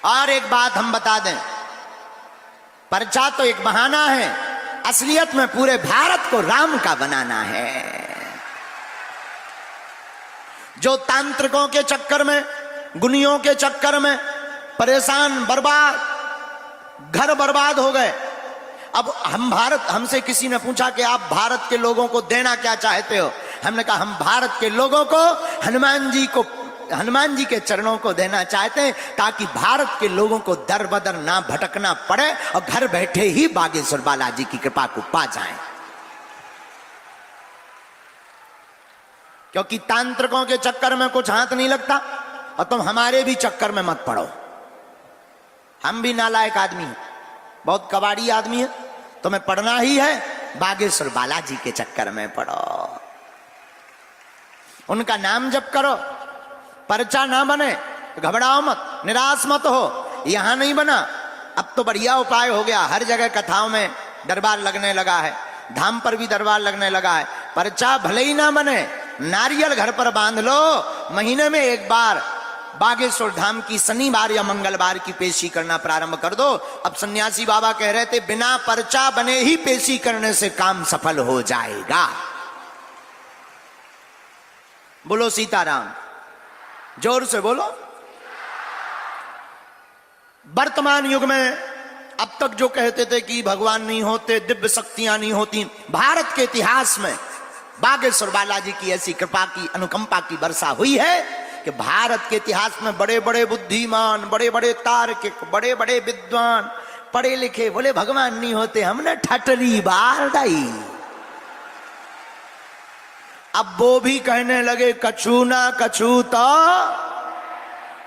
और एक बात हम बता दें, पर्चा तो एक बहाना है, असलियत में पूरे भारत को राम का बनाना है। जो तांत्रिकों के चक्कर में, गुनियों के चक्कर में परेशान, बर्बाद, घर बर्बाद हो गए। अब हमसे किसी ने पूछा कि आप भारत के लोगों को देना क्या चाहते हो? हमने कहा हम भारत के लोगों को हनुमान जी के चरणों को देना चाहते हैं, ताकि भारत के लोगों को दर बदर ना भटकना पड़े और घर बैठे ही बागेश्वर बालाजी की कृपा को पा जाएं। क्योंकि तांत्रिकों के चक्कर में कुछ हाथ नहीं लगता, और तुम हमारे भी चक्कर में मत पड़ो। हम भी नालायक आदमी हैं, बहुत कबाड़ी आदमी है, तुम्हें पढ़ना ही है, बागेश्वर बालाजी के चक्कर में पढ़ो, उनका नाम जप करो। पर्चा ना बने, घबराओ मत, निराश मत हो। यहां नहीं बना, अब तो बढ़िया उपाय हो गया, हर जगह कथाओं में दरबार लगने लगा है, धाम पर भी दरबार लगने लगा है। पर्चा भले ही ना बने, नारियल घर पर बांध लो, महीने में एक बार बागेश्वर धाम की शनिवार या मंगलवार की पेशी करना प्रारंभ कर दो। अब सन्यासी बाबा कह रहे थे बिना पर्चा बने ही पेशी करने से काम सफल हो जाएगा। बोलो सीताराम, जोर से बोलो। वर्तमान युग में अब तक जो कहते थे कि भगवान नहीं होते, दिव्य शक्तियां नहीं होती, भारत के इतिहास में बागेश्वर बालाजी की ऐसी कृपा की, अनुकंपा की वर्षा हुई है कि भारत के इतिहास में बड़े बड़े बुद्धिमान, बड़े बड़े तार्किक, बड़े बड़े विद्वान, पढ़े लिखे बोले भगवान नहीं होते, हमने ठटरी बार डाई। अब वो भी कहने लगे कछु ना कछु तो,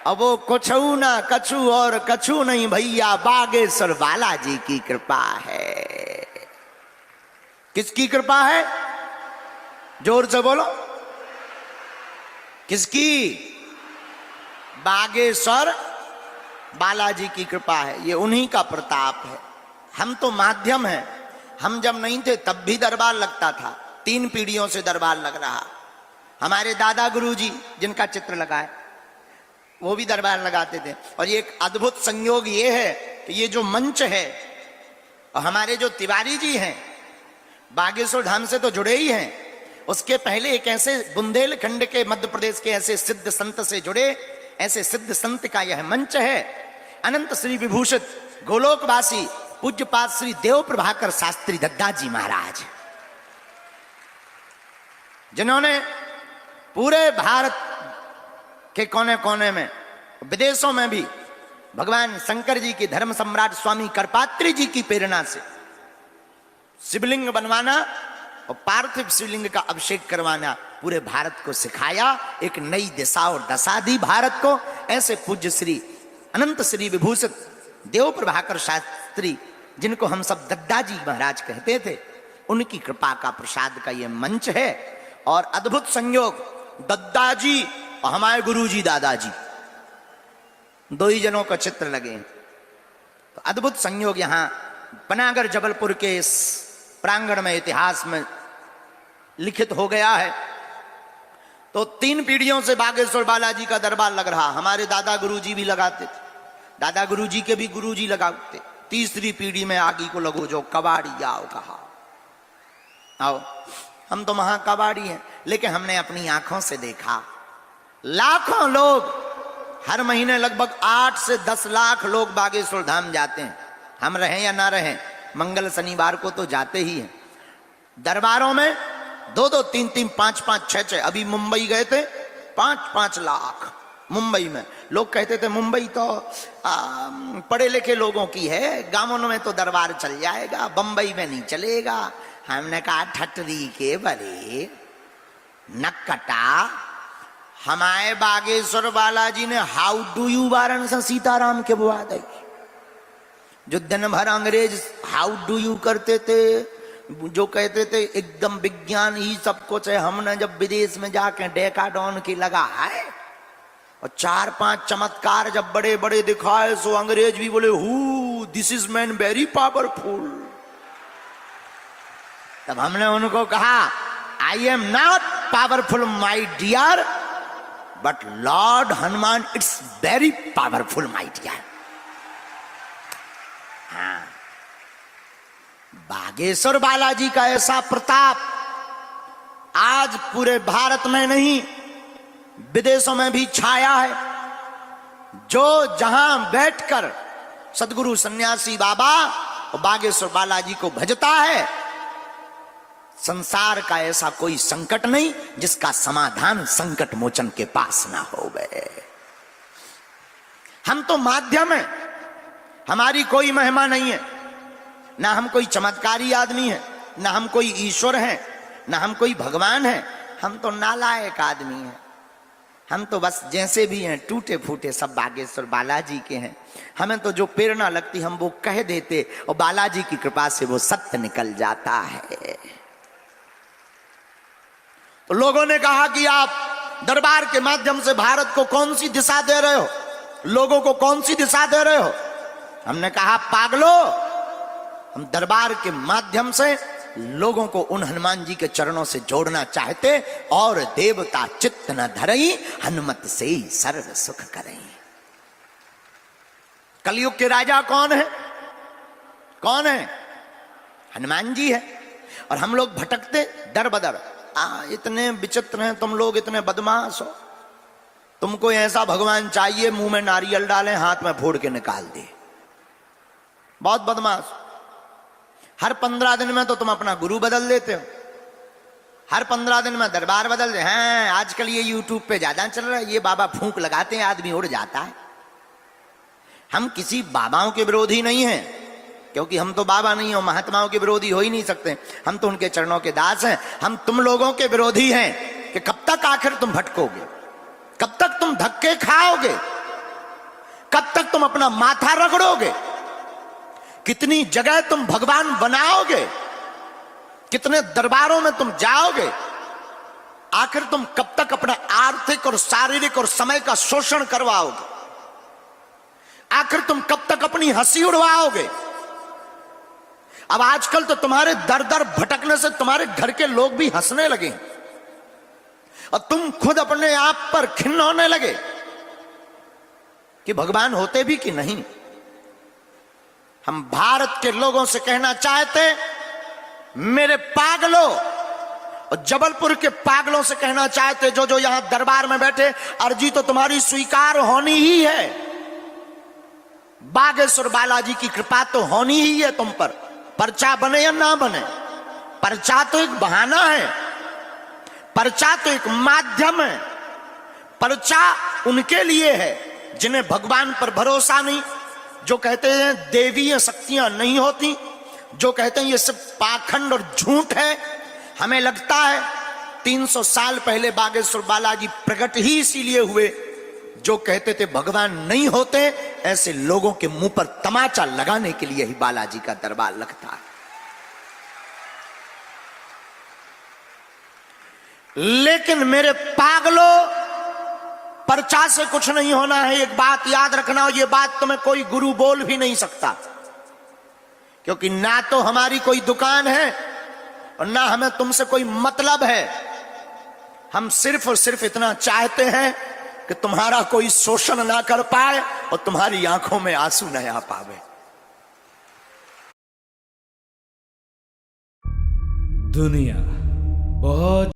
अब वो कुछू ना कछु और कछु नहीं भैया, बागेश्वर बालाजी की कृपा है। किसकी कृपा है? जोर से बोलो, किसकी? बागेश्वर बालाजी की कृपा है, ये उन्हीं का प्रताप है। हम तो माध्यम हैं। हम जब नहीं थे तब भी दरबार लगता था, 3 पीढ़ियों से दरबार लग रहा। हमारे दादा गुरुजी जिनका चित्र लगा है वो भी दरबार लगाते थे। और ये एक अद्भुत संयोग ये है कि ये जो मंच है, और हमारे जो तिवारी जी हैं बागेश्वर धाम से तो जुड़े ही हैं, उसके पहले एक ऐसे बुंदेलखंड के, मध्य प्रदेश के ऐसे सिद्ध संत से जुड़े, ऐसे सिद्ध संत का यह मंच है। अनंत श्री विभूषित गोलोकवासी पूज्यपाद श्री देव प्रभाकर शास्त्री दद्दाजी महाराज, जिन्होंने पूरे भारत के कोने कोने में, विदेशों में भी भगवान शंकर जी की धर्म सम्राट स्वामी करपात्री जी की प्रेरणा से शिवलिंग बनवाना और पार्थिव शिवलिंग का अभिषेक करवाना पूरे भारत को सिखाया, एक नई दिशा और दशा दी भारत को। ऐसे पूज्य श्री अनंत श्री विभूषित देव प्रभाकर शास्त्री, जिनको हम सब दद्दाजी महाराज कहते थे, उनकी कृपा का प्रसाद का ये मंच है। और अद्भुत संयोग, दद्दाजी और हमारे गुरुजी दादाजी, 2 ही जनों का चित्र लगे। तो अद्भुत संयोग यहां पनागर जबलपुर के इस प्रांगण में, इतिहास में लिखित हो गया है। तो 3 पीढ़ियों से बागेश्वर बालाजी का दरबार लग रहा। हमारे दादा गुरुजी भी लगाते थे, दादा गुरुजी के भी गुरुजी लगाते। 3री पीढ़ी में आगे को लगो जो कबाड़ी आओ कहा, आओ। हम तो महा कबाड़ी हैं, लेकिन हमने अपनी आंखों से देखा, लाखों लोग हर महीने, लगभग 8 से 10 लाख लोग बागेश्वर धाम जाते हैं। हम रहें या ना रहें, मंगल शनिवार को तो जाते ही हैं। दरबारों में 2-2, 3-3, 5-5, 6-6, अभी मुंबई गए थे, 5-5 लाख मुंबई में। लोग कहते थे मुंबई तो पढ़े लिखे लोगों की है, गांवों में तो दरबार चल जाएगा, बंबई में नहीं चलेगा। हमने कहा ठटरी के बरे नक्कटा, हमारे बागेश्वर बालाजी ने how do you Varanasi Sitaram के बुआ दी। जो दिन भर अंग्रेज हाउ डू यू करते थे, जो कहते थे एकदम विज्ञान ही सब कुछ है, हमने जब विदेश में जाके डेकाडॉन की लगा है और 4-5 चमत्कार जब बड़े बड़े दिखाए, सो अंग्रेज भी बोले who this is man very powerful. तब हमने उनको कहा I am not powerful my dear, but lord Hanuman it's very powerful my dear. Bageshwar Balaji का ऐसा प्रताप आज पूरे भारत में नहीं विदेशों में भी छाया है। जो जहां बैठकर सदगुरु सन्यासी बाबा और बागेश्वर बालाजी को भजता है, संसार का ऐसा कोई संकट नहीं जिसका समाधान संकट मोचन के पास ना हो गए। हम तो माध्यम है, हमारी कोई महिमा नहीं है, ना हम कोई चमत्कारी आदमी है, ना हम कोई ईश्वर है, ना हम कोई भगवान है। हम तो नालायक आदमी हैं। हम तो बस जैसे भी हैं टूटे फूटे सब बागेश्वर बालाजी के हैं। हमें तो जो प्रेरणा लगती हम वो कह देते और बालाजी की कृपा से वो सत्य निकल जाता है। तो लोगों ने कहा कि आप दरबार के माध्यम से भारत को कौन सी दिशा दे रहे हो, लोगों को कौन सी दिशा दे रहे हो। हमने कहा पागलो, हम दरबार के माध्यम से लोगों को उन हनुमान जी के चरणों से जोड़ना चाहते और देवता चित्त न धरई हनुमत से ही सर्व सुख करई। कलयुग के राजा कौन है? कौन है? हनुमान जी है। और हम लोग भटकते दर बदर। इतने विचित्र हैं तुम लोग, इतने बदमाश हो। तुमको ऐसा भगवान चाहिए मुंह में नारियल डालें हाथ में फोड़ के निकाल दे। बहुत बदमाश। हर 15 दिन में तो तुम अपना गुरु बदल देते हो, हर 15 दिन में दरबार बदल दे हैं। आजकल ये यूट्यूब पे ज्यादा चल रहा है, ये बाबा फूंक लगाते हैं आदमी उड़ जाता है। हम किसी बाबाओं के विरोधी नहीं हैं, क्योंकि हम तो बाबा नहीं हो, महात्माओं के विरोधी हो ही नहीं सकते। हम तो उनके चरणों के दास हैं। हम तुम लोगों के विरोधी हैं कि कब तक आखिर तुम भटकोगे, कब तक तुम धक्के खाओगे, कब तक तुम अपना माथा रगड़ोगे, कितनी जगह तुम भगवान बनाओगे, कितने दरबारों में तुम जाओगे। आखिर तुम कब तक अपना आर्थिक और शारीरिक और समय का शोषण करवाओगे। आखिर तुम कब तक अपनी हंसी उड़वाओगे। अब आजकल तो तुम्हारे दर दर भटकने से तुम्हारे घर के लोग भी हंसने लगे और तुम खुद अपने आप पर खिन्न होने लगे कि भगवान होते भी कि नहीं। हम भारत के लोगों से कहना चाहते, मेरे पागलों, और जबलपुर के पागलों से कहना चाहते जो जो यहां दरबार में बैठे, अर्जी तो तुम्हारी स्वीकार होनी ही है। बागेश्वर बालाजी की कृपा तो होनी ही है तुम पर, पर्चा बने या ना बने। पर्चा तो एक बहाना है, पर्चा तो एक माध्यम है। पर्चा उनके लिए है जिन्हें भगवान पर भरोसा नहीं, जो कहते हैं देवीय शक्तियां नहीं होती, जो कहते हैं ये सब पाखंड और झूठ है। हमें लगता है 300 साल पहले बागेश्वर बालाजी प्रकट ही इसीलिए हुए, जो कहते थे भगवान नहीं होते, ऐसे लोगों के मुंह पर तमाचा लगाने के लिए ही बालाजी का दरबार लगता है। लेकिन मेरे पागलों, पर्चा से कुछ नहीं होना है। एक बात याद रखना, ये बात तुम्हें कोई गुरु बोल भी नहीं सकता, क्योंकि ना तो हमारी कोई दुकान है और ना हमें तुमसे कोई मतलब है। हम सिर्फ और सिर्फ इतना चाहते हैं कि तुम्हारा कोई शोषण ना कर पाए और तुम्हारी आंखों में आंसू न आ पावे। दुनिया बहुत